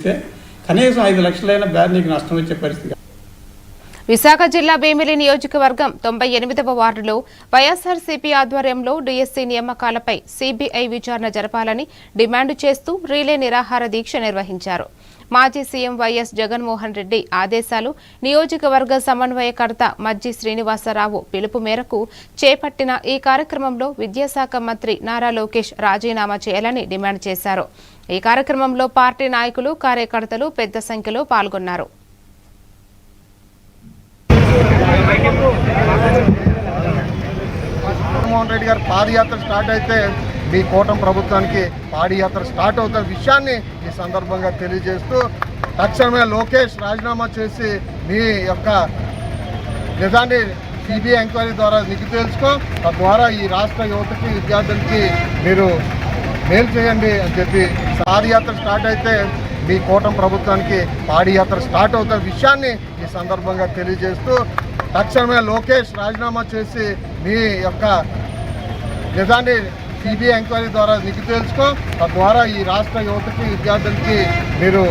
కనీసం 5 లక్షలైన నీకు నష్టం వచ్చే పరిస్థితి. విశాఖ జిల్లా భీమిలి నియోజకవర్గం 98వ వార్డులో వైఎస్ఆర్సీపీ ఆధ్వర్యంలో డీఎస్సీ నియామకాలపై సీబీఐ విచారణ జరపాలని డిమాండ్ చేస్తూ రీలే నిరాహార దీక్ష నిర్వహించారు. మాజీ సీఎం వైఎస్ జగన్మోహన్ రెడ్డి ఆదేశాలు, నియోజకవర్గ సమన్వయకర్త మజ్జి శ్రీనివాసరావు పిలుపు మేరకు చేపట్టిన ఈ కార్యక్రమంలో విద్యాశాఖ మంత్రి నారా లోకేష్ రాజీనామా చేయాలని డిమాండ్ చేశారు. ఈ కార్యక్రమంలో పార్టీ నాయకులు, కార్యకర్తలు పెద్ద సంఖ్యలో పాల్గొన్నారు. జగన్మోహన్ రెడ్డి గారు పాదయాత్ర స్టార్ట్ అయితే మీ కూటమి ప్రభుత్వానికి పాదయాత్ర స్టార్ట్ అవుతున్న విషయాన్ని ఈ సందర్భంగా తెలియజేస్తూ తక్షణమే లోకేష్ రాజీనామా చేసి మీ యొక్క నిజాన్ని సిబిఐ ఎంక్వైరీ ద్వారా నిగ్గు తెలుసుకో, తద్వారా ఈ రాష్ట్ర యువతకి, విద్యార్థులకి మీరు మేలు చేయండి అని చెప్పి పాదయాత్ర స్టార్ట్ అయితే మీ కూటమి ప్రభుత్వానికి పాదయాత్ర స్టార్ట్ అవుతున్న విషయాన్ని ఈ సందర్భంగా తెలియజేస్తూ తక్షణమే లోకేష్ రాజీనామా చేసి మీ యొక్క నిజాన్ని సిబిఐ ఎంక్వైరీ ద్వారా నిగ్గు తెలుసుకో, తద్వారా ఈ రాష్ట్ర యువతకి, విద్యార్థులకి మీరు